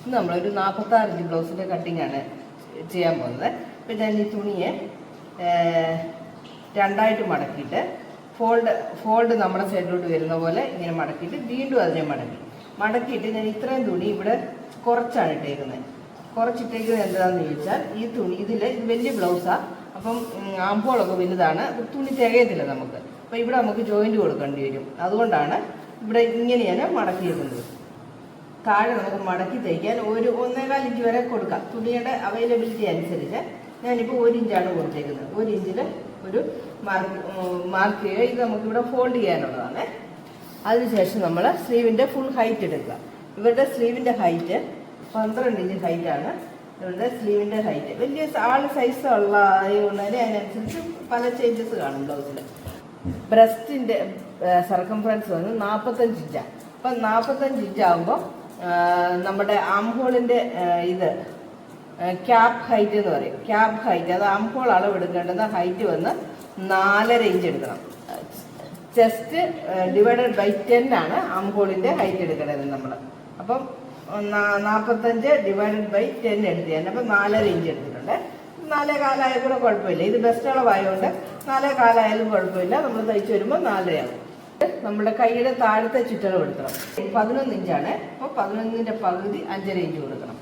ഇന്ന് നമ്മളൊരു 46 ഇഞ്ച് ബ്ലൗസിൻ്റെ കട്ടിങ്ങാണ് ചെയ്യാൻ പോകുന്നത്. അപ്പോൾ ഞാൻ ഈ തുണിയെ രണ്ടായിട്ട് മടക്കിയിട്ട് ഫോൾഡ് നമ്മുടെ സൈഡിലോട്ട് വരുന്ന പോലെ ഇങ്ങനെ മടക്കിയിട്ട് വീണ്ടും അതിനെ മടക്കിയിട്ട് ഞാൻ ഇത്രയും തുണി ഇവിടെ കുറച്ചാണ് ഇട്ടേക്കുന്നത്. കുറച്ചിട്ടേക്കുന്നത് എന്താണെന്ന് ചോദിച്ചാൽ ഈ തുണി ഇത് വലിയ ബ്ലൗസാണ്. അപ്പം ആംപോളൊക്കെ വലുതാണ്. അപ്പം തുണി തികയത്തില്ല നമുക്ക്. അപ്പോൾ ഇവിടെ നമുക്ക് ജോയിൻറ്റ് കൊടുക്കേണ്ടി വരും. അതുകൊണ്ടാണ് ഇവിടെ ഇങ്ങനെയാണ് മടക്കിയിരിക്കുന്നത്. താഴെ നമുക്ക് മടക്കി തയ്ക്കാൻ ഒരു 1.25 ഇഞ്ച് വരെ കൊടുക്കാം. തുണിയുടെ അവൈലബിലിറ്റി അനുസരിച്ച് ഞാനിപ്പോൾ 1 ഇഞ്ചാണ് കൊടുത്തേക്കുന്നത്. 1 ഇഞ്ചിൽ ഒരു മാർക്ക് ചെയ്യുക. ഇത് നമുക്കിവിടെ ഫോൾഡ് ചെയ്യാനുള്ളതാണ്. അതിനുശേഷം നമ്മൾ സ്ലീവിൻ്റെ ഫുൾ ഹൈറ്റ് എടുക്കുക. ഇവരുടെ സ്ലീവിൻ്റെ ഹൈറ്റ് 12 ഇഞ്ച് ഹൈറ്റാണ്. ഇവരുടെ സ്ലീവിൻ്റെ ഹൈറ്റ് വലിയ ആൾ സൈസ് ഉള്ള ആയതുകൊണ്ട് അതിനനുസരിച്ച് പല ചേഞ്ചസ് കാണും ബ്ലൗസിൽ. ബ്രസ്റ്റിൻ്റെ സർക്കംഫറൻസ് വന്ന് 45 ഇഞ്ചാണ്. അപ്പം 45 ഇഞ്ചാകുമ്പോൾ നമ്മുടെ ആംഹോളിൻ്റെ ഇത് ക്യാപ് ഹൈറ്റ് എന്ന് പറയും. ക്യാപ് ഹൈറ്റ് അത് ആംഹോൾ അളവെടുക്കേണ്ടത് ഹൈറ്റ് വന്ന് 4.5 ഇഞ്ച് എടുക്കണം. ചെസ്റ്റ് ഡിവൈഡഡ് ബൈ 10 ആണ് ആംഹോളിൻ്റെ ഹൈറ്റ് എടുക്കേണ്ടത് നമ്മൾ. അപ്പം 45 ഡിവൈഡഡ് ബൈ 10 എടുത്തതാണ്. അപ്പം 4.5 ഇഞ്ച് എടുത്തിട്ടുണ്ട്. 4.25 ആയാലും കൂടെ കുഴപ്പമില്ല. ഇത് ബെസ്റ്റ് അളവായതുകൊണ്ട് 4.25 ആയാലും കുഴപ്പമില്ല. നമ്മൾ തയ്ച്ച് വരുമ്പോൾ 4 ആകും. നമ്മുടെ കൈയുടെ താഴത്തെ ചുറ്റളവ് എടുക്കണം. 11 ഇഞ്ചാണ്. അപ്പോൾ 11ൻ്റെ പകുതി 5.5 ഇഞ്ച് കൊടുക്കണം.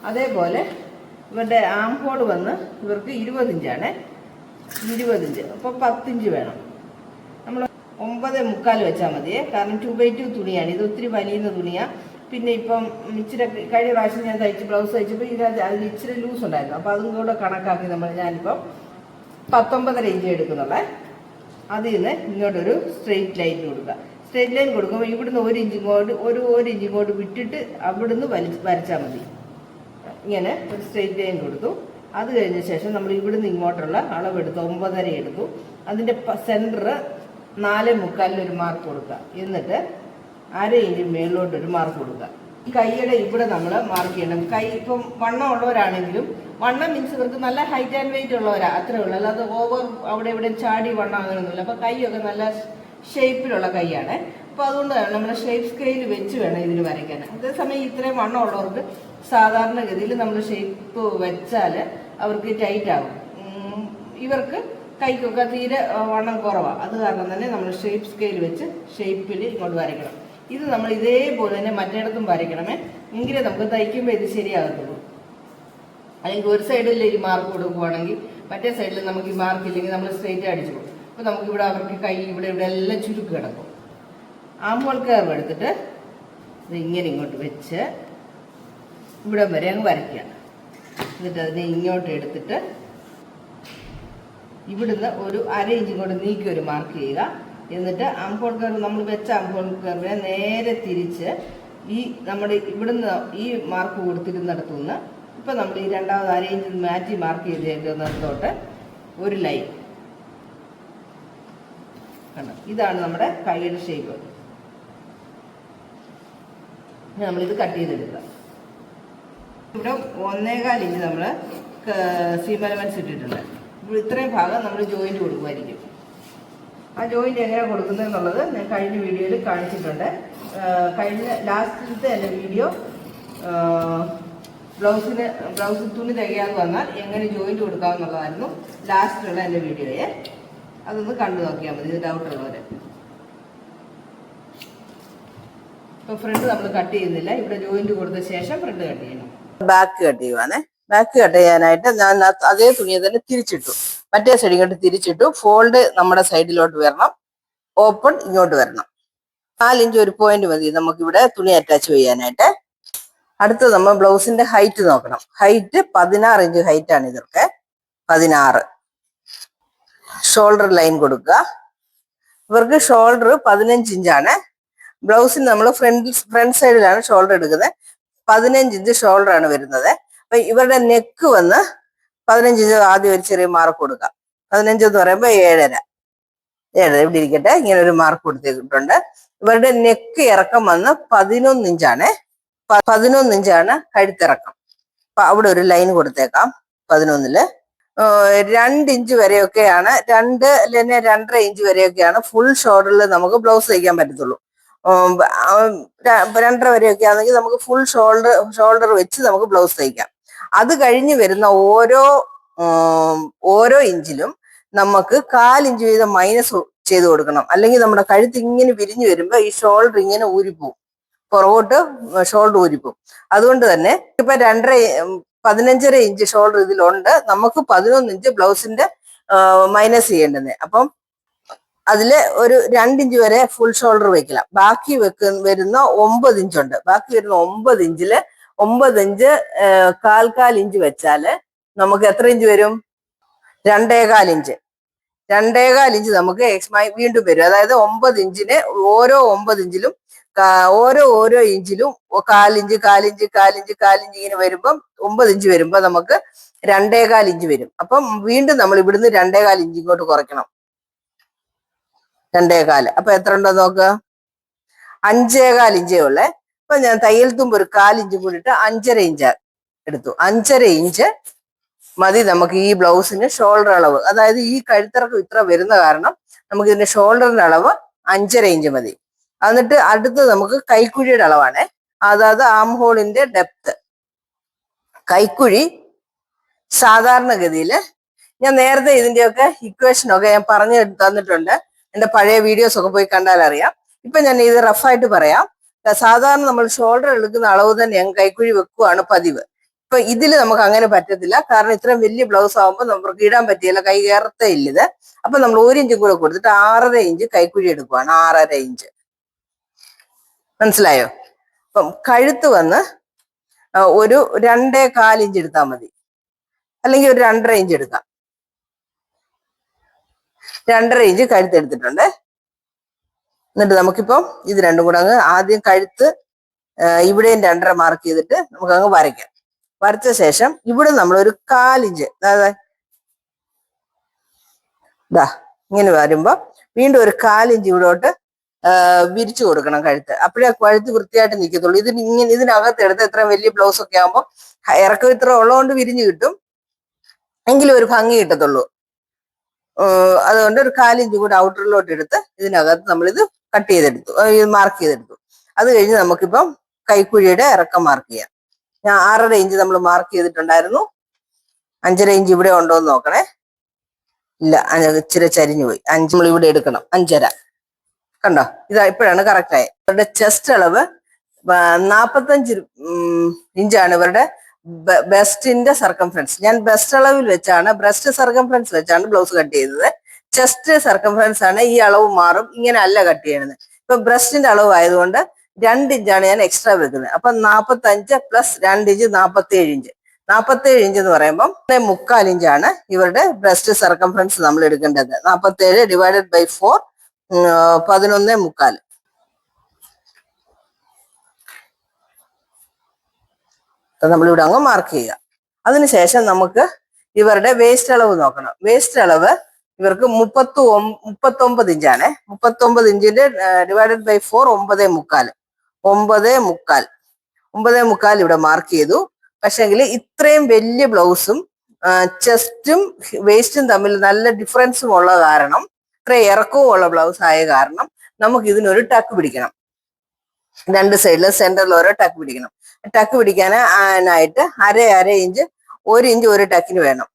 അതേപോലെ ഇവരുടെ ആം ഹോൾ വന്ന് ഇവർക്ക് 20 ഇഞ്ചാണ്. 20 ഇഞ്ച് അപ്പോൾ 10 ഇഞ്ച് വേണം. നമ്മൾ 9.25 വെച്ചാൽ മതിയേ. കാരണം 2x2 തുണിയാണ്. ഇത് ഒത്തിരി വലിയുന്ന തുണിയാണ്. പിന്നെ ഇപ്പം ഇച്ചിരി കഴിഞ്ഞ പ്രാവശ്യം ഞാൻ ബ്ലൗസ് തയ്ച്ചപ്പോൾ ഇതിനകത്ത് അതിന് ഇച്ചിരി ലൂസ് ഉണ്ടായിരുന്നു. അപ്പോൾ അതും കൂടെ കണക്കാക്കി ഞാനിപ്പം 19.5 ഇഞ്ച് എടുക്കുന്നുള്ളേ. അതിൽ നിന്ന് ഇങ്ങോട്ടൊരു സ്ട്രെയിറ്റ് ലൈൻ കൊടുക്കുക. സ്ട്രെയിറ്റ് ലൈൻ കൊടുക്കുമ്പോൾ ഇവിടുന്ന് 1 ഇഞ്ച് ഇങ്ങോട്ട് വിട്ടിട്ട് അവിടുന്ന് വരച്ചാൽ മതി. ഇങ്ങനെ ഒരു സ്ട്രെയിറ്റ് ലൈൻ കൊടുത്തു. അത് കഴിഞ്ഞ ശേഷം നമ്മൾ ഇവിടുന്ന് ഇങ്ങോട്ടുള്ള അളവെടുത്തു 9.5 എടുത്തു. അതിൻ്റെ സെൻറ്റർ 4.25 ഒരു മാർക്ക് കൊടുക്കുക. എന്നിട്ട് 1/2 ഇഞ്ച് മേളിലോട്ടൊരു മാർക്ക് കൊടുക്കുക. ഈ കൈയുടെ ഇവിടെ നമ്മൾ മാർക്ക് ചെയ്യണം. കൈ ഇപ്പം വണ്ണം ഉള്ളവരാണെങ്കിലും, വണ്ണം മീൻസ് ഇവർക്ക് നല്ല ഹൈറ്റ് ആൻഡ് വെയിറ്റ് ഉള്ളവരാ, അത്രേ ഉള്ളൂ. അല്ലാതെ ഓവർ അവിടെ ഇവിടെ ചാടി വണ്ണം അങ്ങനെയൊന്നുമില്ല. അപ്പോൾ കൈയൊക്കെ നല്ല ഷേപ്പിലുള്ള കൈയാണ്. അപ്പോൾ അതുകൊണ്ട് നമ്മൾ ഷേപ്പ് സ്കെയിൽ വെച്ച് വേണം ഇതിന് വരയ്ക്കാൻ. അതേസമയം ഇത്രയും വണ്ണം ഉള്ളവർക്ക് സാധാരണഗതിയിൽ നമ്മൾ ഷേപ്പ് വെച്ചാൽ അവർക്ക് ടൈറ്റ് ആകും. ഇവർക്ക് കൈക്കൊക്കെ തീരെ വണ്ണം കുറവാണ്. അത് കാരണം തന്നെ നമ്മൾ ഷേപ്പ് സ്കെയിൽ വെച്ച് ഷേപ്പിൽ ഇങ്ങോട്ട് വരയ്ക്കണം. ഇത് നമ്മൾ ഇതേപോലെ തന്നെ മറ്റേടത്തും വരയ്ക്കണമേ. എങ്കിലേ നമുക്ക് തയ്ക്കുമ്പോൾ ഇത് ശരിയാകത്തുള്ളൂ. അല്ലെങ്കിൽ ഒരു സൈഡിൽ ഈ മാർക്ക് കൊടുക്കുവാണെങ്കിൽ മറ്റേ സൈഡിൽ നമുക്ക് ഈ മാർക്ക് ഇല്ലെങ്കിൽ നമ്മൾ സ്ട്രെയിറ്റ് അടിച്ചു പോകും. അപ്പോൾ നമുക്കിവിടെ അവർക്ക് കൈ ഇവിടെ എല്ലാം ചുരുക്ക് കിടക്കും. ആംഹോൾ കർവ് എടുത്തിട്ട് ഇത് ഇങ്ങനെ ഇങ്ങോട്ട് വെച്ച് ഇവിടെ വരെ അങ്ങ് വരയ്ക്കുക. എന്നിട്ട് അതിനെ ഇങ്ങോട്ട് എടുത്തിട്ട് ഇവിടുന്ന് ഒരു 1/2 ഇഞ്ച് ഇങ്ങോട്ട് നീക്കി ഒരു മാർക്ക് ചെയ്യുക. എന്നിട്ട് ആംഹോൾ കർവ് നമ്മൾ വെച്ച ആംഹോൾ കർവിനെ നേരെ തിരിച്ച് ഈ നമ്മുടെ ഇവിടുന്ന് ഈ മാർക്ക് കൊടുത്തിരുന്നിടത്തുനിന്ന് ഇപ്പം നമ്മൾ ഈ രണ്ടാമത് 1/2 ഇഞ്ച് മാറ്റി മാർക്ക് ചെയ്തേക്കുന്നിടത്തോട്ട് ഒരു ലൈൻ കണ്ടോ. ഇതാണ് നമ്മുടെ കൈയുടെ ഷേപ്പ്. നമ്മളിത് കട്ട് ചെയ്തെടുക്കുക. ഇവിടെ 1.25 ഇഞ്ച് നമ്മൾ സീം എലമെൻറ്റ്സ് ഇട്ടിട്ടുണ്ട്. ഇത്രയും ഭാഗം നമ്മൾ ജോയിൻറ്റ് കൊടുക്കുമായിരിക്കും. ആ ജോയിൻറ്റ് എങ്ങനെയാണ് കൊടുക്കുന്നതെന്നുള്ളത് ഞാൻ കഴിഞ്ഞ വീഡിയോയിൽ കാണിച്ചിട്ടുണ്ട്. കഴിഞ്ഞ ലാസ്റ്റത്തെ എൻ്റെ വീഡിയോ ബ്ലൗസ് തുണി തികയാതെ വന്നാൽ എങ്ങനെ ജോയിൻറ്റ് കൊടുക്കാമെന്നുള്ളതായിരുന്നു ലാസ്റ്റിലുള്ള എൻ്റെ വീഡിയോയെ. അതൊന്ന് കണ്ടു നോക്കിയാൽ മതി ഇത് ഡൗട്ടുള്ളവർ. ഇപ്പോൾ ഫ്രണ്ട് നമ്മൾ കട്ട് ചെയ്യുന്നില്ല. ഇവിടെ ജോയിൻറ്റ് കൊടുത്ത ശേഷം ഫ്രണ്ട് കട്ട് ചെയ്യണം. ബാക്ക് കട്ട് ചെയ്യുവാണേ. ബാക്ക് കട്ട് ചെയ്യാനായിട്ട് ഞാൻ അതേ തുണിയെ തന്നെ തിരിച്ചിട്ടു. മറ്റേ സൈഡ് ഇങ്ങോട്ട് തിരിച്ചിട്ടു. ഫോൾഡ് നമ്മുടെ സൈഡിലോട്ട് വരണം. ഓപ്പൺ ഇങ്ങോട്ട് വരണം. 4 ഇഞ്ച് ഒരു പോയിന്റ് മതി നമുക്കിവിടെ തുണി അറ്റാച്ച് ചെയ്യാനായിട്ട്. അടുത്തത് നമ്മൾ ബ്ലൗസിന്റെ ഹൈറ്റ് നോക്കണം. ഹൈറ്റ് 16 ഇഞ്ച് ഹൈറ്റ് ആണ് ഇതൊക്കെ. 16. ഷോൾഡർ ലൈൻ കൊടുക്കുക. ഇവർക്ക് ഷോൾഡർ 15 ഇഞ്ചാണ്. ബ്ലൗസിന് നമ്മൾ ഫ്രണ്ട് സൈഡിലാണ് ഷോൾഡർ എടുക്കുന്നത്. 15 ഇഞ്ച് ഷോൾഡർ ആണ് വരുന്നത്. അപ്പൊ ഇവരുടെ നെക്ക് വന്ന് 15 ഇഞ്ച് ആദ്യം ഒരു ചെറിയ മാർക്ക് കൊടുക്കാം. 15 എന്ന് പറയുമ്പോൾ 7.5 ഇവിടെ ഇരിക്കട്ടെ. ഇങ്ങനെ ഒരു മാർക്ക് കൊടുത്തിട്ടുണ്ട്. ഇവരുടെ നെക്ക് ഇറക്കം വന്ന് 11 ഇഞ്ചാണ്. 11 ഇഞ്ചാണ് കഴുത്തിറക്കം. അപ്പൊ അവിടെ ഒരു ലൈൻ കൊടുത്തേക്കാം. 11-ല് 2 ഇഞ്ച് വരെയൊക്കെയാണ്, 2 അല്ലെങ്കിൽ 2.5 ഇഞ്ച് വരെയൊക്കെയാണ് ഫുൾ ഷോൾഡറിൽ നമുക്ക് ബ്ലൗസ് തയ്ക്കാൻ പറ്റത്തുള്ളൂ. 2.5 വരെയൊക്കെ ആണെങ്കിൽ നമുക്ക് ഫുൾ ഷോൾഡർ വെച്ച് നമുക്ക് ബ്ലൗസ് തയ്ക്കാം. അത് കഴിഞ്ഞ് വരുന്ന ഓരോ ഇഞ്ചിലും നമുക്ക് 1/4 ഇഞ്ച് വീതം മൈനസ് ചെയ്ത് കൊടുക്കണം. അല്ലെങ്കിൽ നമ്മുടെ കഴുത്ത് ഇങ്ങനെ വിരിഞ്ഞു വരുമ്പോ ഈ ഷോൾഡർ ഇങ്ങനെ ഊരിപ്പോവും, പുറകോട്ട് ഷോൾഡർ ഊരിപ്പോവും. അതുകൊണ്ട് തന്നെ ഇപ്പൊ 15.5 ഇഞ്ച് ഷോൾഡർ ഇതിലുണ്ട്, നമുക്ക് 11 ഇഞ്ച് ബ്ലൗസിന്റെ മൈനസ് ചെയ്യേണ്ടത്. അപ്പം അതില് ഒരു 2 ഇഞ്ച് വരെ ഫുൾ ഷോൾഡർ വെക്കണം. ബാക്കി വരുന്ന 9 ഇഞ്ചുണ്ട്. ബാക്കി വരുന്ന 9 ഇഞ്ചില് 9 ഇഞ്ച് 1/4 ഇഞ്ച് വെച്ചാല് നമുക്ക് എത്ര ഇഞ്ച് വരും? 2.25 ഇഞ്ച്. 2.25 ഇഞ്ച് നമുക്ക് വീണ്ടും വരും. അതായത് 9 ഇഞ്ചിന് ഓരോ 9 ഇഞ്ചിലും ഓരോ ഇഞ്ചിലും 1/4 ഇഞ്ച് 1/4 ഇഞ്ച് 1/4 ഇഞ്ച് 1/4 ഇഞ്ച് ഇങ്ങനെ വരുമ്പം 9 ഇഞ്ച് വരുമ്പോ നമുക്ക് 2.25 ഇഞ്ച് വരും. അപ്പം വീണ്ടും നമ്മൾ ഇവിടുന്ന് 2.25 ഇഞ്ച് ഇങ്ങോട്ട് കുറയ്ക്കണം. 2.25. അപ്പൊ എത്ര ഉണ്ടോ നോക്കുക, 5.25 ഇഞ്ചേ ഉള്ളേ. അപ്പൊ ഞാൻ തയ്യൽ തുമ്പ് ഒരു 1/4 ഇഞ്ച് കൂടിയിട്ട് 5.5 ഇഞ്ച് എടുത്തു. 5.5 ഇഞ്ച് മതി നമുക്ക് ഈ ബ്ലൗസിന് ഷോൾഡർ അളവ്. അതായത് ഈ കഴുത്തിറക്കം ഇത്ര വരുന്ന കാരണം നമുക്ക് ഇതിന്റെ ഷോൾഡറിന്റെ അളവ് 5.5 ഇഞ്ച് മതി. എന്നിട്ട് അടുത്ത് നമുക്ക് കൈക്കുഴിയുടെ അളവാണ്. അതായത് ആം ഹോളിന്റെ ഡെപ്ത്. കൈക്കുഴി സാധാരണഗതിയിൽ ഞാൻ നേരത്തെ ഇതിന്റെയൊക്കെ ഇക്വേഷനൊക്കെ ഞാൻ പറഞ്ഞു തന്നിട്ടുണ്ട്. എന്റെ പഴയ വീഡിയോസ് ഒക്കെ പോയി കണ്ടാൽ അറിയാം. ഇപ്പൊ ഞാൻ ഇത് റഫായിട്ട് പറയാം. സാധാരണ നമ്മൾ ഷോൾഡർ എടുക്കുന്ന അളവ് തന്നെ ഞാൻ കൈക്കുഴി വെക്കുവാണ് പതിവ്. ഇപ്പൊ ഇതിൽ നമുക്ക് അങ്ങനെ പറ്റത്തില്ല. കാരണം ഇത്രയും വലിയ ബ്ലൗസ് ആകുമ്പോൾ നമുക്ക് ഇടാൻ പറ്റില്ല, കൈ കയറത്തേ ഇല്ല ഇത്. അപ്പൊ നമ്മൾ 1 ഇഞ്ചും കൂടെ കൊടുത്തിട്ട് 6.5 ഇഞ്ച് കൈക്കുഴി എടുക്കുവാണ്. 6.5 ഇഞ്ച്. മനസ്സിലായോ? അപ്പം കഴുത്ത് വന്ന് ഒരു 2.25 ഇഞ്ച് എടുത്താൽ മതി, അല്ലെങ്കിൽ ഒരു 2.5 ഇഞ്ച് എടുക്കാം. 2.5 ഇഞ്ച് കഴുത്ത് എടുത്തിട്ടുണ്ട്. എന്നിട്ട് നമുക്കിപ്പം ഇത് രണ്ടും കൂടെ അങ്ങ് ആദ്യം കഴുത്ത് ഇവിടെയും 2.5 മാർക്ക് ചെയ്തിട്ട് നമുക്ക് അങ്ങ് വരയ്ക്കാം. വരച്ച ശേഷം ഇവിടെ നമ്മൾ ഒരു 1/4 ഇഞ്ച്, അതായത് ഇതാ ഇങ്ങനെ വരുമ്പോ വീണ്ടും ഒരു 1/4 ഇഞ്ച് ഇവിടോട്ട് വിരിച്ചു കൊടുക്കണം കഴുത്ത്. അപ്പോഴേ കഴുത്ത് വൃത്തിയായിട്ട് നിൽക്കത്തുള്ളൂ. ഇതിനകത്ത് എടുത്ത് ഇത്രയും വലിയ ബ്ലൗസ് ഒക്കെ ആകുമ്പോൾ ഇറക്കം ഇത്ര ഉള്ളതുകൊണ്ട് വിരിഞ്ഞു കിട്ടും, എങ്കിലും ഒരു ഭംഗി കിട്ടത്തുള്ളൂ. അതുകൊണ്ട് ഒരു 1/4 ഇഞ്ച് കൂടെ ഔട്ടറിലോട്ട് എടുത്ത് ഇതിനകത്ത് നമ്മളിത് കട്ട് ചെയ്തെടുത്തു, മാർക്ക് ചെയ്തെടുത്തു. അത് കഴിഞ്ഞ് നമുക്കിപ്പം കൈക്കുഴിയുടെ ഇറക്കം മാർക്ക് ചെയ്യാം. ഞാൻ 6.5 ഇഞ്ച് നമ്മൾ മാർക്ക് ചെയ്തിട്ടുണ്ടായിരുന്നു. 5.5 ഇഞ്ച് ഇവിടെ ഉണ്ടോ എന്ന് നോക്കണേ. ഇല്ല, ഇച്ചിരി ചരിഞ്ഞു പോയി. 5 നമ്മൾ ഇവിടെ എടുക്കണം. 5.5 കണ്ടോ? ഇതാ ഇപ്പോഴാണ് കറക്റ്റ് ആയത്. ഇവരുടെ ചെസ്റ്റ് അളവ് 45 ഇഞ്ചാണ് ഇവരുടെ ബെസ്റ്റിന്റെ സർക്കംഫറൻസ്. ഞാൻ ബ്രസ്റ്റ് സർക്കംഫറൻസ് വെച്ചാണ് ബ്ലൗസ് കട്ട് ചെയ്തത്. ചെസ്റ്റ് സർക്കംഫറൻസ് ആണ് ഈ അളവ് മാറും, ഇങ്ങനെ അല്ല കട്ട് ചെയ്യണത്. ഇപ്പൊ ബ്രസ്റ്റിന്റെ അളവ് ആയതുകൊണ്ട് 2 ഇഞ്ചാണ് ഞാൻ എക്സ്ട്രാ വെക്കുന്നത്. അപ്പൊ 45 പ്ലസ് 2 ഇഞ്ച് 47 ഇഞ്ച്. 47 ഇഞ്ച് എന്ന് പറയുമ്പോൾ 1/4 ഇഞ്ചാണ് ഇവരുടെ ബ്രസ്റ്റ് സർക്കംഫറൻസ് നമ്മൾ എടുക്കേണ്ടത്. 47 ഡിവൈഡഡ് ബൈ 4 11.25. നമ്മളിവിടെ അങ്ങ് മാർക്ക് ചെയ്യുക. അതിനുശേഷം നമുക്ക് ഇവരുടെ വേസ്റ്റ് അളവ് നോക്കണം. വേസ്റ്റ് അളവ് ഇവർക്ക് 39 ഇഞ്ചാണ്. 39 ഇഞ്ചിന്റെ ഡിവൈഡഡ് ബൈ 4 9.25. 9.25 ഇവിടെ മാർക്ക് ചെയ്തു. പക്ഷെങ്കിൽ ഇത്രയും വലിയ ബ്ലൗസും ചെസ്റ്റും വേസ്റ്റും തമ്മിൽ നല്ല ഡിഫറൻസും ഉള്ള കാരണം, ഇത്ര ഇറക്കവും ഉള്ള ബ്ലൗസ് ആയ കാരണം നമുക്ക് ഇതിനൊരു ടക്ക് പിടിക്കണം. 2 സൈഡിലും സെന്ററിൽ ഓരോ ടക്ക് പിടിക്കണം. ടക്ക് പിടിക്കാനായിട്ട് അര ഇഞ്ച് 1 ഇഞ്ച് ഒരു ടക്കിന് വേണം.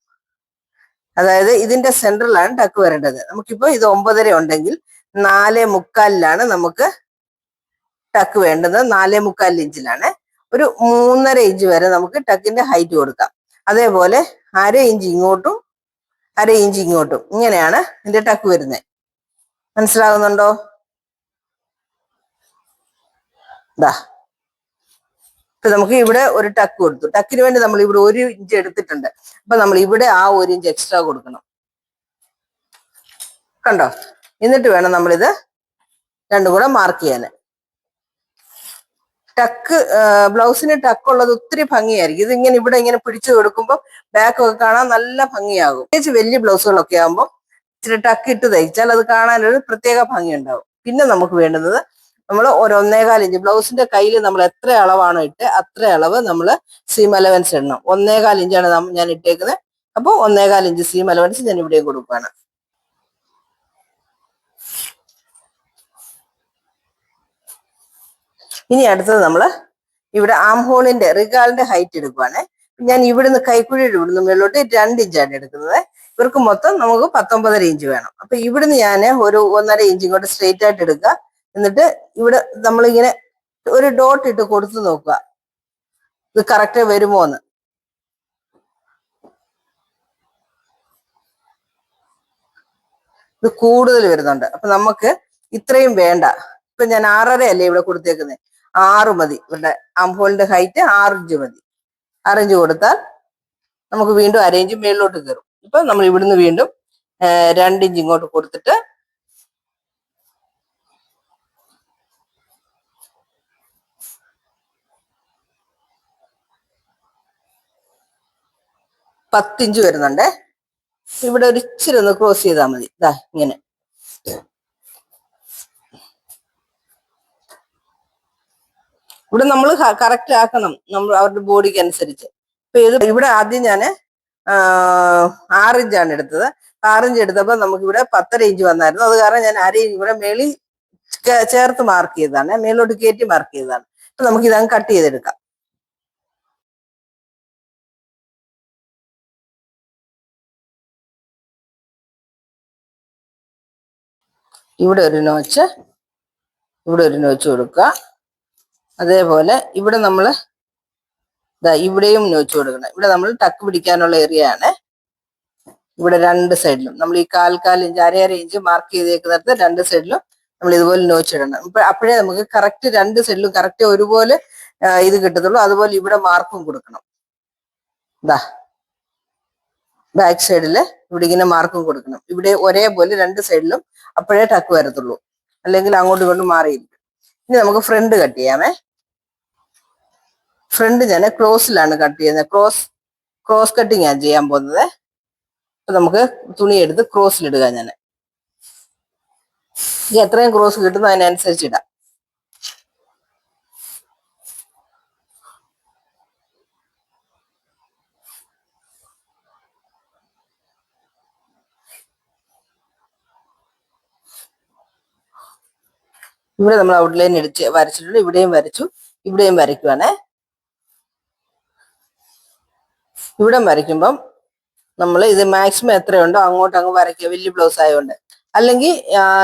അതായത് ഇതിന്റെ സെന്ററിലാണ് ടക്ക് വരേണ്ടത്. നമുക്കിപ്പോ ഇത് 9.5 ഉണ്ടെങ്കിൽ 4.25 നമുക്ക് ടക്ക് വേണ്ടത്. 4.25 ഇഞ്ചിലാണ്. ഒരു 3.5 ഇഞ്ച് വരെ നമുക്ക് ടക്കിന്റെ ഹൈറ്റ് കൊടുക്കാം. അതേപോലെ അര ഇഞ്ച് ഇങ്ങോട്ടും അര ഇഞ്ച് ഇങ്ങോട്ടും, ഇങ്ങനെയാണ് ഇതിന്റെ ടക്ക് വരുന്നത്. മനസ്സിലാകുന്നുണ്ടോ? ഇതാ ഇപ്പൊ നമുക്ക് ഇവിടെ ഒരു ടക്ക് കൊടുത്തു. ടക്കിന് വേണ്ടി നമ്മൾ ഇവിടെ 1 ഇഞ്ച് എടുത്തിട്ടുണ്ട്. അപ്പൊ നമ്മൾ ഇവിടെ ആ 1 ഇഞ്ച് എക്സ്ട്രാ കൊടുക്കണം. കണ്ടോ? എന്നിട്ട് വേണം നമ്മളിത് രണ്ടും കൂടെ മാർക്ക് ചെയ്യാൻ. ടക്ക് ബ്ലൗസിന് ടക്ക് ഉള്ളത് ഒത്തിരി ഭംഗിയായിരിക്കും. ഇതിങ്ങനെ ഇവിടെ ഇങ്ങനെ പിടിച്ചു കൊടുക്കുമ്പോൾ ബാക്ക് ഒക്കെ കാണാൻ നല്ല ഭംഗിയാകും. പ്രത്യേകിച്ച് വലിയ ബ്ലൗസുകളൊക്കെ ആകുമ്പോൾ ഇച്ചിരി ടക്ക് ഇട്ട് തയ്ച്ചാൽ അത് കാണാനൊരു പ്രത്യേക ഭംഗി ഉണ്ടാവും. പിന്നെ നമുക്ക് വേണ്ടുന്നത് നമ്മൾ ഒരു 1.25 ഇഞ്ച് ബ്ലൗസിന്റെ കയ്യിൽ നമ്മൾ എത്ര അളവാണോ ഇട്ട് അത്ര അളവ് നമ്മൾ സീം അലവൻസ് ഇടണം. 1.25 ഇഞ്ചാണ് ഞാൻ ഇട്ടേക്കുന്നത്. അപ്പോൾ 1.25 ഇഞ്ച് സീം അലവൻസ് ഞാൻ ഇവിടെയും കൊടുക്കുകയാണ്. ഇനി അടുത്തത് നമ്മൾ ഇവിടെ ആം ഹോളിന്റെ റിഗാളിന്റെ ഹൈറ്റ് എടുക്കുവാണ്. ഞാൻ ഇവിടുന്ന് കൈക്കുഴിയുടെ ഇവിടുന്ന് മേലോട്ട് 2 ഇഞ്ചാണ് എടുക്കുന്നത്. ഇവർക്ക് മൊത്തം നമുക്ക് 19.5 ഇഞ്ച് വേണം. അപ്പൊ ഇവിടുന്ന് ഞാൻ ഒരു 1.5 ഇഞ്ച് ഇങ്ങോട്ട് സ്ട്രെയിറ്റ് ആയിട്ട് എടുക്കുക. എന്നിട്ട് ഇവിടെ നമ്മളിങ്ങനെ ഒരു ഡോട്ട് ഇട്ട് കൊടുത്തു നോക്കുക, ഇത് കറക്റ്റ് വരുമോ എന്ന്. ഇത് കൂടുതൽ വരുന്നുണ്ട്. അപ്പൊ നമുക്ക് ഇത്രയും വേണ്ട. ഇപ്പൊ ഞാൻ 6.5 അല്ലേ ഇവിടെ കൊടുത്തേക്കുന്നത്, 6 മതി. ഇവരുടെ ആംഹോളിന്റെ ഹൈറ്റ് 6 ഇഞ്ച് മതി. 6 ഇഞ്ച് കൊടുത്താൽ നമുക്ക് വീണ്ടും 1/2 ഇഞ്ച് മേളിലോട്ട് കയറും. ഇപ്പൊ നമ്മൾ ഇവിടുന്ന് വീണ്ടും 2 ഇഞ്ച് ഇങ്ങോട്ട് കൊടുത്തിട്ട് പത്തിഞ്ച് വരുന്നുണ്ട്. ഇവിടെ ഒരു ഇച്ചിരി ഒന്ന് ക്രോസ് ചെയ്താൽ മതി. ഇതാ ഇങ്ങനെ. ഇവിടെ നമ്മൾ കറക്റ്റ് ആക്കണം, നമ്മൾ അവരുടെ ബോഡിക്ക് അനുസരിച്ച്. ഇപ്പൊ ഇത് ഇവിടെ ആദ്യം ഞാൻ 6 ഇഞ്ചാണ് എടുത്തത്. 6 ഇഞ്ച് എടുത്തപ്പോൾ നമുക്ക് ഇവിടെ 10.5 ഇഞ്ച് വന്നായിരുന്നു. അത് കാരണം ഞാൻ 1/2 ഇഞ്ച് ഇവിടെ മേളിൽ ചേർത്ത് മാർക്ക് ചെയ്തതാണ്, മേലോട്ട് കയറ്റി മാർക്ക് ചെയ്തതാണ്. അപ്പൊ നമുക്ക് ഇതങ്ങ് കട്ട് ചെയ്തെടുക്കാം. ഇവിടെ ഒരു നോച്ച്, ഇവിടെ ഒരു നോച്ച് കൊടുക്കുക. അതേപോലെ ഇവിടെ നമ്മൾ ഇവിടെയും നോച്ച് കൊടുക്കണം. ഇവിടെ നമ്മൾ ടക്ക് പിടിക്കാനുള്ള ഏരിയ ആണ്. ഇവിടെ 2 സൈഡിലും നമ്മൾ ഈ 1/4 ഇഞ്ച് 1.5 ഇഞ്ച് മാർക്ക് ചെയ്തേക്കുന്നിടത്ത് 2 സൈഡിലും നമ്മൾ ഇതുപോലെ നോച്ച് ഇടണം. ഇപ്പൊ അപ്പോഴേ നമുക്ക് കറക്റ്റ് 2 സൈഡിലും കറക്റ്റ് ഒരുപോലെ ഇത് കിട്ടത്തുള്ളൂ. അതുപോലെ ഇവിടെ മാർക്കും കൊടുക്കണം. ഇതാ ബാക്ക് സൈഡില് ഇവിടെ ഇങ്ങനെ മാർക്കും കൊടുക്കണം. ഇവിടെ ഒരേപോലെ 2 സൈഡിലും, അപ്പോഴേ ടക്ക് വരത്തുള്ളൂ. അല്ലെങ്കിൽ അങ്ങോട്ടും ഇങ്ങോട്ടും മാറിയിരിക്കും. ഇനി നമുക്ക് ഫ്രണ്ട് കട്ട് ചെയ്യാമേ. ഫ്രണ്ട് ഞാൻ ക്രോസിലാണ് കട്ട് ചെയ്യുന്നത്. ക്രോസ് കട്ടിങ് ആണ് ചെയ്യാൻ പോകുന്നത്. അപ്പൊ നമുക്ക് തുണി എടുത്ത് ക്രോസിലിടുക. ഞാൻ എത്രയും ക്രോസ് കിട്ടുന്നു അതിനനുസരിച്ച് ഇടാം. ഇവിടെ നമ്മൾ ഔട്ട്ലൈൻ ഇടിച്ച് വരച്ചിട്ടുണ്ട്. ഇവിടെയും വരച്ചു, ഇവിടെയും വരയ്ക്കുവാണേ. ഇവിടെ വരയ്ക്കുമ്പം നമ്മൾ ഇത് മാക്സിമം എത്രയുണ്ടോ അങ്ങോട്ട് അങ്ങ് വരയ്ക്കുക, വലിയ ബ്ലൗസ് ആയതുകൊണ്ട്. അല്ലെങ്കിൽ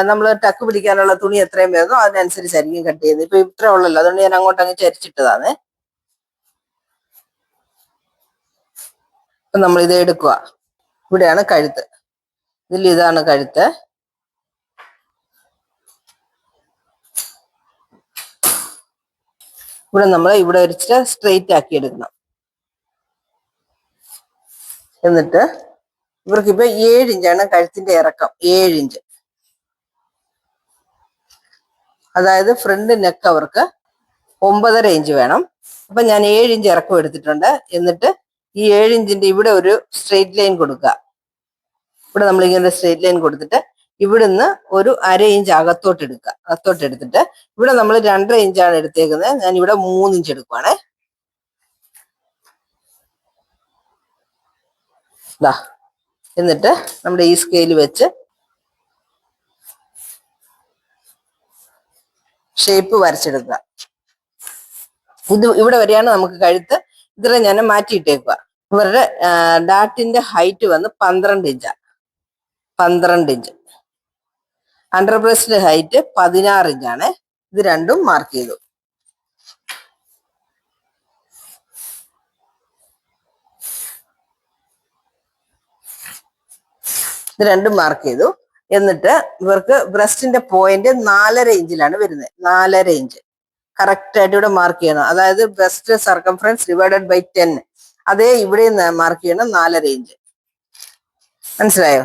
നമ്മൾ ടക്ക് പിടിക്കാനുള്ള തുണി എത്രയും വരുന്നോ അതിനനുസരിച്ചായിരിക്കും കട്ട് ചെയ്യുന്നത്. ഇപ്പൊ ഇത്ര ഉള്ളല്ലോ, അതുകൊണ്ട് ഞാൻ അങ്ങോട്ട് അങ്ങ് ചരിച്ചിട്ടതാണ്. അപ്പൊ നമ്മൾ ഇത് എടുക്കുക. ഇവിടെയാണ് കഴുത്ത്, ഇതിൽ ഇതാണ് കഴുത്ത്. ഇവിടെ നമ്മൾ ഇവിടെ ഒരു സ്ട്രെയിറ്റ് ആക്കി എടുക്കണം. എന്നിട്ട് ഇവർക്കിപ്പോ 7 ഇഞ്ചാണ് കഴുത്തിന്റെ ഇറക്കം. 7 ഇഞ്ച്, അതായത് ഫ്രണ്ട് നെക്ക് അവർക്ക് 9.5 ഇഞ്ച് വേണം. അപ്പൊ ഞാൻ 7 ഇഞ്ച് ഇറക്കം എടുത്തിട്ടുണ്ട്. എന്നിട്ട് ഈ 7 ഇഞ്ചിന്റെ ഇവിടെ ഒരു സ്ട്രെയിറ്റ് ലൈൻ കൊടുക്കുക. ഇവിടെ നമ്മൾ ഇങ്ങനെ സ്ട്രെയിറ്റ് ലൈൻ കൊടുത്തിട്ട് ഇവിടുന്ന് ഒരു 1/2 ഇഞ്ച് അകത്തോട്ട് എടുക്കുക. അകത്തോട്ട് എടുത്തിട്ട് ഇവിടെ നമ്മൾ 2.5 ഇഞ്ചാണ് എടുത്തേക്കുന്നത്. ഞാൻ ഇവിടെ 3 ഇഞ്ച് എടുക്കുവാണേ. ദാ എന്നിട്ട് നമ്മുടെ ഈ സ്കെയിൽ വെച്ച് ഷേപ്പ് വരച്ചെടുക്കുക. ഇത് ഇവിടെ വരെയാണ് നമുക്ക് കഴുത്ത്. ഇതിൽ ഞാൻ മാറ്റിയിട്ടേക്കുക. ഇവരുടെ ഡാട്ടിന്റെ ഹൈറ്റ് വന്ന് 12 ഇഞ്ചാണ്. 12 ഇഞ്ച്. അണ്ടർ ബ്രസ്റ്റ് ഹൈറ്റ് 16 ഇഞ്ചാണ്. ഇത് രണ്ടും മാർക്ക് ചെയ്തു. ഇത് രണ്ടും മാർക്ക് ചെയ്തു. എന്നിട്ട് ഇവർക്ക് ബ്രസ്റ്റിന്റെ പോയിന്റ് 4.5 ഇഞ്ചിലാണ് വരുന്നത്. 4.5 ഇഞ്ച് കറക്റ്റ് ആയിട്ട് ഇവിടെ മാർക്ക് ചെയ്യണം. അതായത് ബ്രസ്റ്റ് സർക്കംഫറൻസ് ഡിവൈഡഡ് ബൈ 10. അതേ ഇവിടെ മാർക്ക് ചെയ്യണം 4.5 ഇഞ്ച്. മനസ്സിലായോ?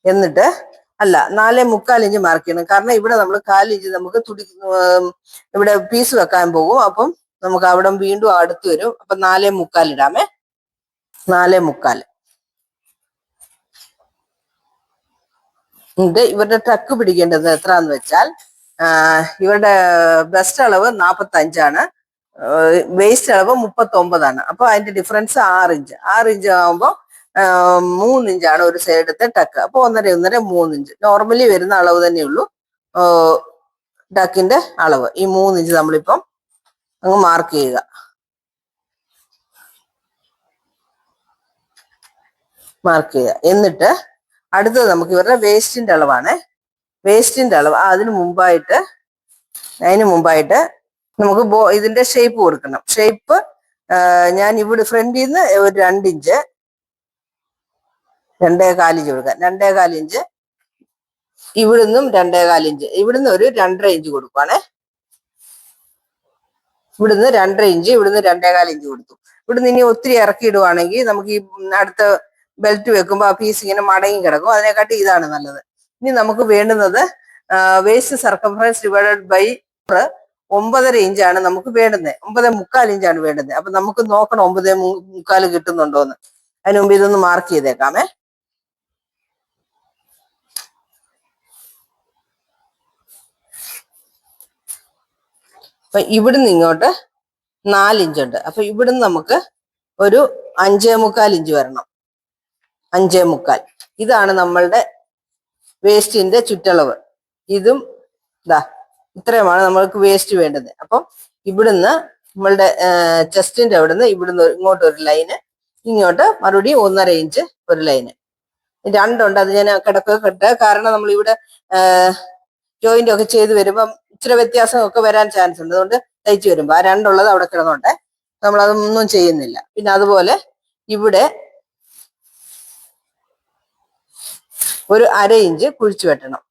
എന്നിട്ട് അല്ല 4.25 ഇഞ്ച് മാർക്ക് ചെയ്യണം. കാരണം ഇവിടെ നമ്മൾ 4 ഇഞ്ച് നമുക്ക് ഇവിടെ പീസ് വെക്കാൻ പോകും. അപ്പം നമുക്ക് അവിടെ വീണ്ടും അടുത്ത് വരും. അപ്പൊ 4.25 ഇടാമേ. 4.25. എന്നിട്ട് ഇവരുടെ ടക്ക് പിടിക്കേണ്ടത് എത്രന്ന് വെച്ചാൽ ഇവരുടെ ബ്രസ്റ്റ് അളവ് 45ആണ്, വേസ്റ്റ് അളവ് 39ആണ്. അപ്പൊ അതിന്റെ ഡിഫറൻസ് 6 ഇഞ്ച്. 6 ഇഞ്ച് ആകുമ്പോൾ 3 ഇഞ്ചാണ് ഒരു സൈഡത്തെ ടക്ക്. അപ്പൊ 1.5 3 ഇഞ്ച് നോർമലി വരുന്ന അളവ് തന്നെയുള്ളൂ ടക്കിന്റെ അളവ്. ഈ 3 ഇഞ്ച് നമ്മളിപ്പം അങ്ങ് മാർക്ക് ചെയ്യുക. മാർക്ക് ചെയ്യുക. എന്നിട്ട് അടുത്തത് നമുക്ക് ഇവരുടെ വേസ്റ്റിന്റെ അളവാണ്. വേസ്റ്റിന്റെ അളവ് അതിന് മുമ്പായിട്ട് നമുക്ക് ഇതിന്റെ ഷേപ്പ് കൊടുക്കണം. ഷേപ്പ് ഞാൻ ഇവിടെ ഫ്രണ്ടിൽ നിന്ന് ഒരു 2 ഇഞ്ച് 2.25 ഇഞ്ച് കൊടുക്കാം. 2.25 ഇഞ്ച് ഇവിടുന്നും 2.25 ഇഞ്ച്, ഇവിടുന്ന് ഒരു 2.5 ഇഞ്ച് കൊടുക്കുവാണേ. ഇവിടുന്ന് 2.5 ഇഞ്ച്, ഇവിടുന്ന് 2.25 ഇഞ്ച് കൊടുത്തു. ഇവിടുന്ന് ഇനി ഒത്തിരി ഇറക്കി ഇടുവാണെങ്കിൽ നമുക്ക് ഈ അടുത്ത ബെൽറ്റ് വെക്കുമ്പോൾ ആ പീസ് ഇങ്ങനെ മടങ്ങി കിടക്കും. അതിനെക്കാട്ടി ഇതാണ് നല്ലത്. ഇനി നമുക്ക് വേണ്ടുന്നത് വേസ്റ്റ് സർക്കംഫറൻസ് ഡിവൈഡഡ് ബൈ 9.5 ഇഞ്ചാണ് നമുക്ക് വേണ്ടുന്നത്. 9.25 ഇഞ്ചാണ് വേണ്ടുന്നത്. അപ്പൊ നമുക്ക് നോക്കണം 9.25 കിട്ടുന്നുണ്ടോന്ന്. അതിന് മുമ്പ് ഇതൊന്ന് മാർക്ക് ചെയ്തേക്കാമേ. അപ്പൊ ഇവിടുന്ന് ഇങ്ങോട്ട് 4 ഇഞ്ചുണ്ട്. അപ്പൊ ഇവിടുന്ന് നമുക്ക് ഒരു 5.25 ഇഞ്ച് വരണം. 5.25. ഇതാണ് നമ്മളുടെ വേസ്റ്റിന്റെ ചുറ്റളവ്. ഇതും ഇത്രയുമാണ് നമ്മൾക്ക് വേസ്റ്റ് വേണ്ടത്. അപ്പം ഇവിടുന്ന് നമ്മളുടെ ചെസ്റ്റിന്റെ അവിടുന്ന് ഇവിടുന്ന് ഇങ്ങോട്ട് ഒരു ലൈന്, ഇങ്ങോട്ട് മറുപടി 1.5 ഇഞ്ച് ഒരു ലൈന്. 2 ഉണ്ട്. അത് ഞാൻ കിടക്കെ കാരണം നമ്മൾ ഇവിടെ ജോയിന്റ് ഒക്കെ ചെയ്ത് വരുമ്പം ഇച്ചിരി വ്യത്യാസമൊക്കെ വരാൻ ചാൻസ് ഉണ്ട്. അതുകൊണ്ട് തയ്ച്ചു വരുമ്പോ ആ 2 ഉള്ളത് അവിടെ കിടന്നോട്ടെ, നമ്മൾ അതൊന്നും ചെയ്യുന്നില്ല. പിന്നെ അതുപോലെ ഇവിടെ ഒരു 1/2 ഇഞ്ച് കുഴിച്ചു വെട്ടണം.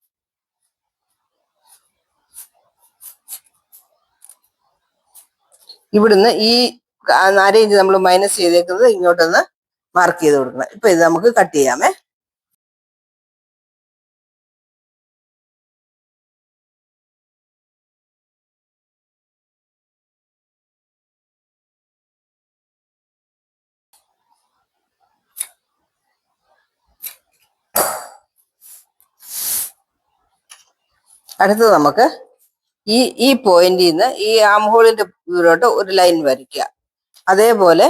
ഇവിടുന്ന് ഈ 1/2 ഇഞ്ച് നമ്മൾ മൈനസ് ചെയ്തേക്കുന്നത് ഇങ്ങോട്ടൊന്ന് മാർക്ക് ചെയ്ത് കൊടുക്കണം. ഇപ്പൊ ഇത് നമുക്ക് കട്ട് ചെയ്യാമേ. അടുത്തത് നമുക്ക് ഈ പോയിന്റിൽ നിന്ന് ഈ ആം ഹോളിന്റെ ദൂരോട്ട് ഒരു ലൈൻ വരയ്ക്കുക. അതേപോലെ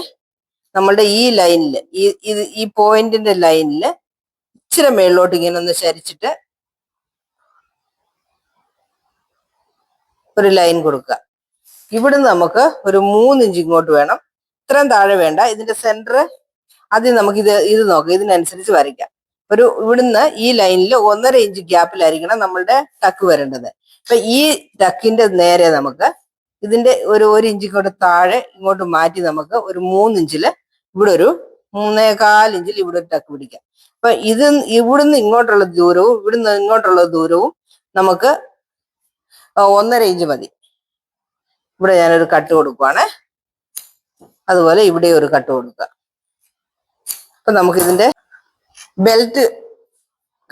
നമ്മളുടെ ഈ ലൈനിൽ ഈ പോയിന്റിന്റെ ലൈനിൽ ഇച്ചിരി മേളിലോട്ട് ഇങ്ങനെ ഒന്ന് ചരിച്ചിട്ട് ഒരു ലൈൻ കൊടുക്കുക. ഇവിടുന്ന് നമുക്ക് ഒരു 3 ഇഞ്ച് ഇങ്ങോട്ട് വേണം. ഇത്രയും താഴെ വേണ്ട. ഇതിന്റെ സെന്റർ ആദ്യം നമുക്ക് ഇത് നോക്കാം. ഇതിനനുസരിച്ച് വരയ്ക്കാം. ഇവിടുന്ന് ഈ ലൈനിൽ 1.5 ഇഞ്ച് ഗ്യാപ്പിലായിരിക്കണം നമ്മളുടെ ടക്ക് വരേണ്ടത്. അപ്പൊ ഈ ടക്കിന്റെ നേരെ നമുക്ക് ഇതിന്റെ ഒരു ഇഞ്ച് ഇങ്ങോട്ട് താഴെ ഇങ്ങോട്ട് മാറ്റി നമുക്ക് ഒരു 3 ഇഞ്ചില് ഇവിടെ ഒരു 3.25 ഇഞ്ചിൽ ഇവിടെ ഒരു ടക്ക് പിടിക്കാം. അപ്പൊ ഇവിടുന്ന് ഇങ്ങോട്ടുള്ള ദൂരവും ഇവിടുന്ന് ഇങ്ങോട്ടുള്ള ദൂരവും നമുക്ക് 1.5 ഇഞ്ച് മതി. ഇവിടെ ഞാനൊരു കട്ട് കൊടുക്കുവാണ്. അതുപോലെ ഇവിടെ ഒരു കട്ട് കൊടുക്കുക. അപ്പൊ നമുക്ക് ഇതിന്റെ ബെൽറ്റ്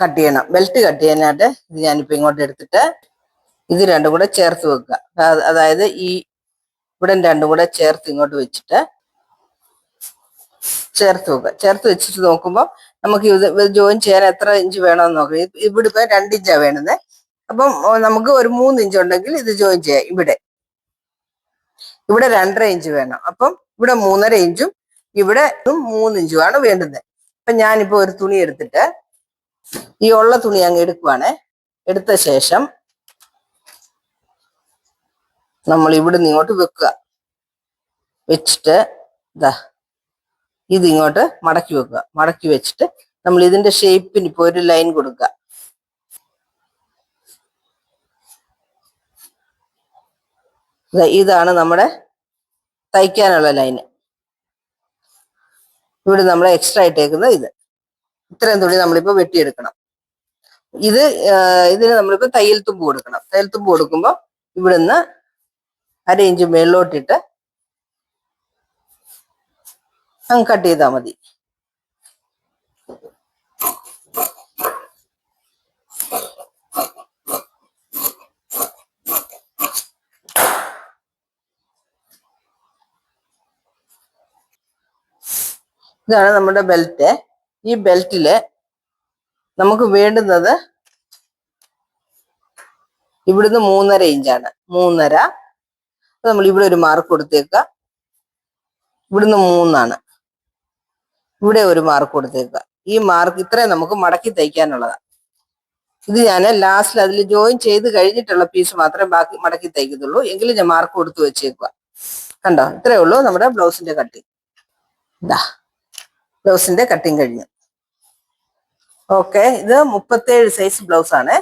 കട്ട് ചെയ്യണം. ബെൽറ്റ് കട്ട് ചെയ്യാനായിട്ട് ഇത് ഞാനിപ്പോ ഇങ്ങോട്ട് എടുത്തിട്ട് ഇത് രണ്ടും കൂടെ ചേർത്ത് വെക്കുക. അതായത് ഇവിടെ രണ്ടും കൂടെ ചേർത്ത് ഇങ്ങോട്ട് വെച്ചിട്ട് ചേർത്ത് വെക്കുക. ചേർത്ത് വെച്ചിട്ട് നോക്കുമ്പോൾ നമുക്ക് ഇത് ജോയിൻ ചെയ്യാൻ എത്ര ഇഞ്ച് വേണമെന്ന് നോക്കാം. ഇവിടെ ഇപ്പൊ 2 ഇഞ്ചാണ് വേണത്. അപ്പം നമുക്ക് ഒരു 3 ഇഞ്ച് ഉണ്ടെങ്കിൽ ഇത് ജോയിൻ ചെയ്യാം. ഇവിടെ 2.5 ഇഞ്ച് വേണം. അപ്പം ഇവിടെ 3.5 ഇഞ്ചും ഇവിടെ 3 ഇഞ്ചുമാണ് വേണ്ടുന്നത്. അപ്പൊ ഞാനിപ്പോ ഒരു തുണി എടുത്തിട്ട് ഈ ഉള്ള തുണി അങ്ങ് എടുക്കുവാണ്. എടുത്ത ശേഷം നമ്മൾ ഇവിടുന്ന് ഇങ്ങോട്ട് വെക്കുക. വെച്ചിട്ട് ഇതിങ്ങോട്ട് മടക്കി വെക്കുക. മടക്കി വെച്ചിട്ട് നമ്മൾ ഇതിന്റെ ഷേപ്പിന് ഇപ്പൊ ഒരു ലൈൻ കൊടുക്കുക. ഇതാണ് നമ്മുടെ തയ്ക്കാനുള്ള ലൈന്. ഇവിടെ നമ്മൾ എക്സ്ട്രാ ഇട്ടേക്കുന്നത് ഇത്രയും തുണി നമ്മളിപ്പോ വെട്ടിയെടുക്കണം. ഇതിന് നമ്മളിപ്പോ തയ്യൽ തുമ്പ് കൊടുക്കണം. തയ്യൽ തുമ്പ് കൊടുക്കുമ്പോൾ ഇവിടുന്ന് 1/2 ഇഞ്ച് മേളിലോട്ടിട്ട് അങ്ങ് കട്ട് ചെയ്താൽ മതി. ഇതാണ് നമ്മുടെ ബെൽറ്റ്. ഈ ബെൽറ്റില് നമുക്ക് വേണ്ടുന്നത് ഇവിടുന്ന് 3.5 ഇഞ്ചാണ്. 3.5. നമ്മൾ ഇവിടെ ഒരു മാർക്ക് കൊടുത്തേക്കുക. ഇവിടുന്ന് 3 ആണ്. ഇവിടെ ഒരു മാർക്ക് കൊടുത്തേക്കുക. ഈ മാർക്ക് ഇത്രയും നമുക്ക് മടക്കി തയ്ക്കാനുള്ളതാണ്. ഇത് ഞാൻ ലാസ്റ്റിൽ അതിൽ ജോയിൻ ചെയ്ത് കഴിഞ്ഞിട്ടുള്ള പീസ് മാത്രമേ ബാക്കി മടക്കി തയ്ക്കത്തുള്ളൂ. എങ്കിലും ഞാൻ മാർക്ക് കൊടുത്ത് വെച്ചേക്കുക. കണ്ടോ, ഇത്രയേ ഉള്ളൂ നമ്മുടെ ബ്ലൗസിന്റെ കട്ടിങ്. ഇതാ ബ്ലൗസിന്റെ കട്ടിങ് കഴിഞ്ഞു. ഓക്കെ, ഇത് 37 സൈസ് ബ്ലൗസ് ആണ്.